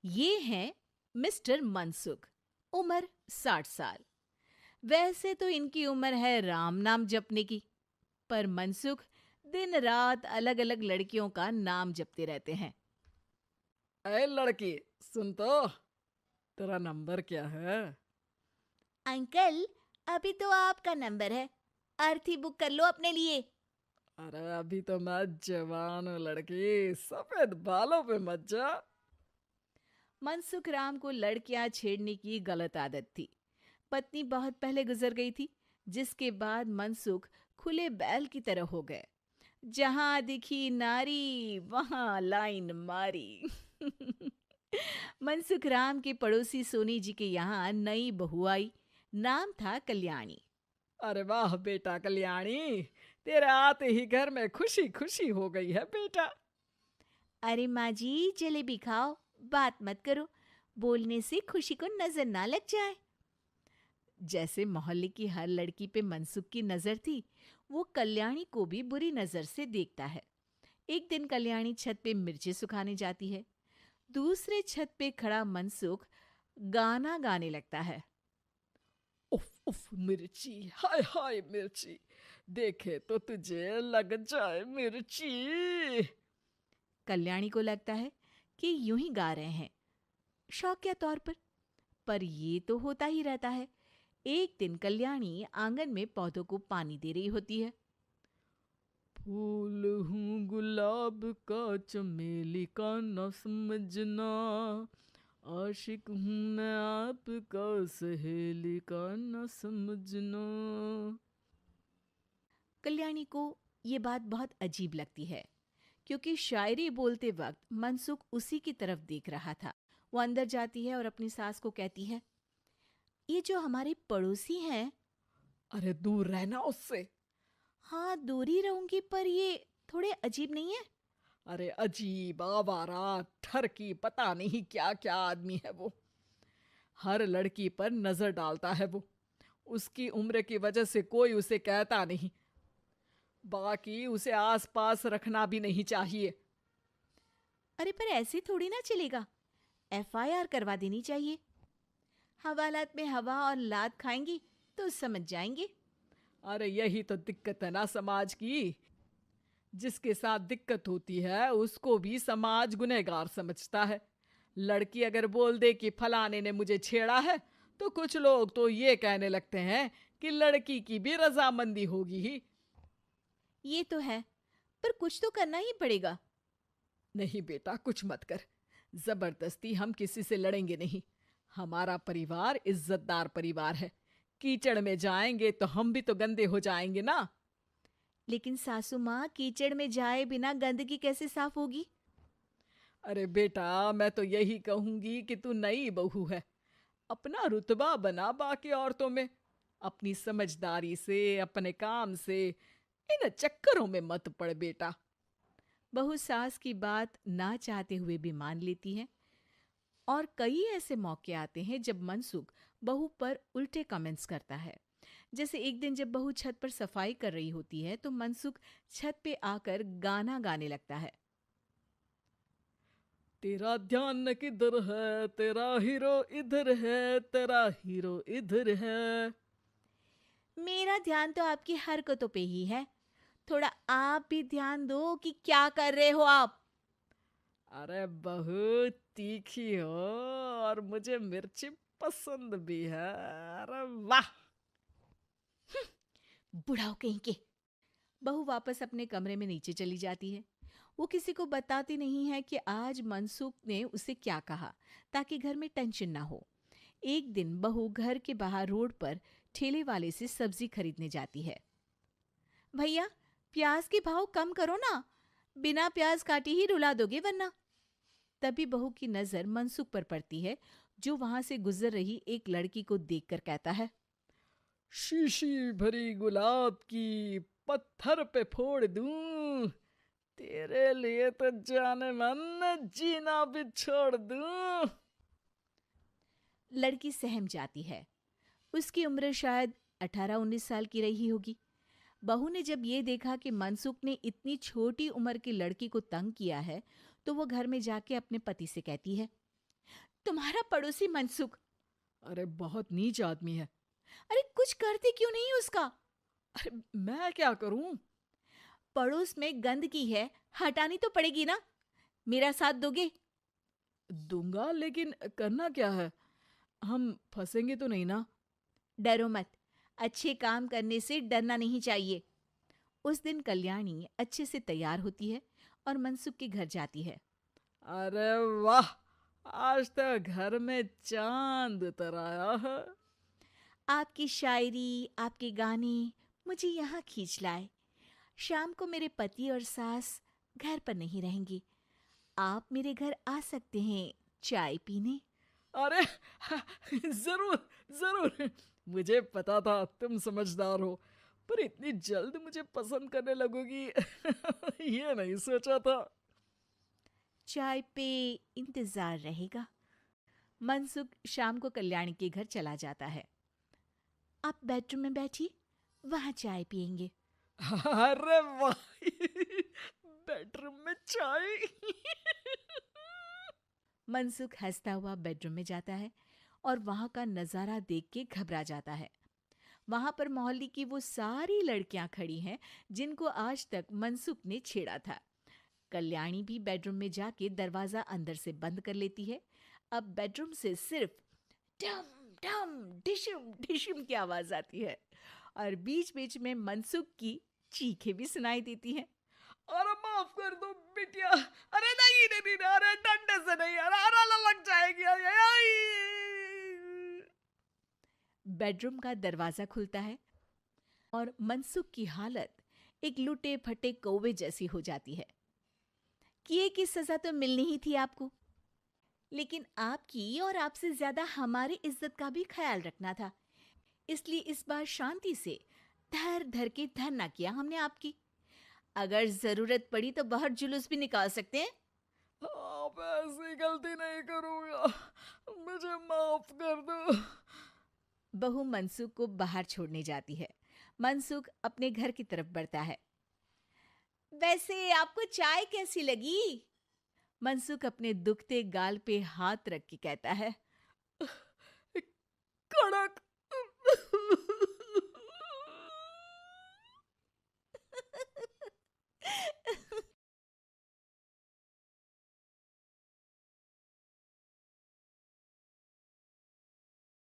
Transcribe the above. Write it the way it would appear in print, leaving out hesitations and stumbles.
ये हैं मिस्टर मनसुख, उम्र 60 साल। वैसे तो इनकी उम्र है राम नाम जपने की, पर मनसुख दिन रात अलग अलग लड़कियों का नाम जपते रहते हैं। अरे लड़की, सुन तो। तेरा नंबर क्या है? अंकल, अभी तो आपका नंबर है। अर्थी बुक कर लो अपने लिए। अरे अभी तो मैं जवान हूँ लड़की, सफेद बालों पे मत जा। मनसुख राम को लड़कियां छेड़ने की गलत आदत थी। पत्नी बहुत पहले गुजर गई थी, जिसके बाद मनसुख खुले बैल की तरह हो गए। जहां दिखी नारी वहां लाइन मारी। मनसुख राम के पड़ोसी सोनी जी के यहाँ नई बहू आई। नाम था कल्याणी। अरे वाह बेटा कल्याणी, तेरे आते ही घर में खुशी खुशी हो गई है बेटा। अरे माँ जी, जलेबी खाओ, बात मत करो, बोलने से खुशी को नजर ना लग जाए। जैसे मोहल्ले की हर लड़की पे मनसुख की नजर थी, वो कल्याणी को भी बुरी नजर से देखता है। एक दिन कल्याणी छत पे मिर्ची सुखाने जाती है। दूसरे छत पे खड़ा मनसुख गाना गाने लगता है। उफ उफ मिर्ची, हाय हाय मिर्ची, देखे तो तुझे लग जाए मिर्ची। कल्याणी को लगता है कि यूं ही गा रहे हैं, शौकिया तौर पर ये तो होता ही रहता है। एक दिन कल्याणी आंगन में पौधों को पानी दे रही होती है। फूल हूँ गुलाब का, चमेली का न समझना, आशिक हूँ मैं आपका, सहेली का न समझना। कल्याणी को ये बात बहुत अजीब लगती है, क्योंकि शायरी बोलते वक्त मनसुख उसी की तरफ देख रहा था। वो अंदर जाती है और अपनी सास को कहती है, ये जो हमारे पड़ोसी हैं। अरे दूर रहना उससे। हाँ, दूर ही रहूंगी, पर ये थोड़े अजीब नहीं है? अरे अजीब, आवारा, ठरकी, पता नहीं क्या क्या आदमी है वो। हर लड़की पर नजर डालता है वो। उसकी उम्र की वजह से कोई उसे कहता नहीं। बाकी उसे आसपास रखना भी नहीं चाहिए। अरे पर ऐसे थोड़ी ना चलेगा, एफआईआर करवा देनी चाहिए। हवालात में हवा और लात खाएंगी तो समझ जाएंगे। अरे यही तो दिक्कत है ना समाज की। जिसके साथ दिक्कत होती है उसको भी समाज गुनहगार समझता है। लड़की अगर बोल दे कि फलाने ने मुझे छेड़ा है, तो कुछ लोग तो ये कहने लगते हैं कि लड़की की भी रजामंदी होगी ही। ये तो है, पर कुछ तो करना ही पड़ेगा। नहीं बेटा, कुछ मत कर। जबरदस्ती हम किसी से लड़ेंगे नहीं। हमारा परिवार इज्जतदार परिवार है। कीचड़ में जाएंगे तो हम भी तो गंदे हो जाएंगे ना। लेकिन सासू माँ, कीचड़ में जाए बिना गंदगी कैसे साफ होगी? अरे बेटा, मैं तो यही कहूंगी कि तू नई बहू है। अपना रुतबा बना बाकी औरतों में। अपनी समझदारी से, अपने काम से इन चक्करों में मत पड़ बेटा। बहू सास की बात ना चाहते हुए भी मान लेती है। और कई ऐसे मौके आते हैं जब मनसुख बहू पर उल्टे कमेंट्स करता है। जैसे एक दिन जब बहू छत पर सफाई कर रही होती है तो मनसुख छत पे आकर गाना गाने लगता है। तेरा ध्यान किधर है, तेरा हीरो इधर है, तेरा हीरो इधर है। मेरा ध्यान तो आपकी हरकतों पे ही है। थोड़ा आप भी ध्यान दो कि क्या कर रहे हो आप। अरे बहुत तीखी हो, और मुझे मिर्ची पसंद भी है। अरे वाह। बुढ़ाओ कहीं के। बहू वापस अपने कमरे में नीचे चली जाती है। वो किसी को बताती नहीं है कि आज मनसुख ने उसे क्या कहा, ताकि घर में टेंशन ना हो। एक दिन बहू घर के बाहर रोड पर ठेले वाले से सब्जी खरीदने जाती है। भैया, प्याज के भाव कम करो ना, बिना प्याज काटे ही रुला दोगे वरना। तभी बहू की नजर मनसुख पर पड़ती है, जो वहां से गुजर रही एक लड़की को देखकर कहता है, शीशी भरी गुलाब की, पत्थर पे फोड़ दूं। तेरे लिए तो जाने मन जीना भी छोड़ दूं। लड़की सहम जाती है। उसकी उम्र शायद 18-19 साल की रही होगी। बहू ने जब ये देखा कि मनसुख ने इतनी छोटी उम्र की लड़की को तंग किया है, तो वो घर में जाके अपने पति से कहती है, तुम्हारा पड़ोसी मनसुख। अरे बहुत नीच आदमी है। अरे कुछ करते क्यों नहीं उसका? अरे मैं क्या करूं? पड़ोस में गंदगी है, हटानी तो पड़ेगी ना। मेरा साथ दोगे? दूंगा, लेकिन करना क्या है? हम फंसेंगे तो नहीं ना? डरो मत, अच्छे काम करने से डरना नहीं चाहिए। उस दिन कल्याणी अच्छे से तैयार होती है और मनसुख के घर जाती है। अरे वाह, आज तो घर में चांद उतर आया है। आपकी शायरी, आपके गाने मुझे यहाँ खींच लाए। शाम को मेरे पति और सास घर पर नहीं रहेंगे। आप मेरे घर आ सकते हैं चाय पीने। अरे जरूर जरूर, मुझे पता था तुम समझदार हो, पर इतनी जल्द मुझे पसंद करने लगोगी ये नहीं सोचा था। चाय पे इंतजार रहेगा। मनसुख शाम को कल्याणी के घर चला जाता है। आप बेडरूम में बैठिए, वहां चाय पियेंगे। अरे वाह बेडरूम में चाय मनसुख हंसता हुआ बेडरूम में जाता है और वहां का नजारा देख के घबरा जाता है। वहां पर मोहल्ले की वो सारी लड़कियां खड़ी हैं जिनको आज तक मनसुख ने छेड़ा था। कल्याणी भी बेडरूम में जाके दरवाजा अंदर से बंद कर लेती है। अब बेडरूम से सिर्फ डम डम डिशुम डिशुम की आवाज आती है और बीच बीच में मनसुख की चीखें भी सुनाई देती हैं। अरे माफ कर दो बिटिया, अरे नहीं नहीं नहीं, अरे डंडे से नहीं, अरे अरे लग जाएगी, अरे आई। बेडरूम का दरवाजा खुलता है और मनसुख की हालत एक लुटे फटे कौवे जैसी हो जाती है। किए की सजा तो मिलनी ही थी आपको, लेकिन आपकी और आपसे ज्यादा हमारी इज्जत का भी ख्याल रखना था। इसलिए इस बार शांति से धर धर के धरना किया हमने आपकी। अगर जरूरत पड़ी तो बाहर जुलूस भी निकाल सकते हैं। आप ऐसी गलती नहीं करूंगा, मुझे माफ कर दो। बहू मनसुख को बाहर छोड़ने जाती है। मनसुख अपने घर की तरफ बढ़ता है। वैसे आपको चाय कैसी लगी? मनसुख अपने दुखते गाल पे हाथ रख के कहता है। कड़क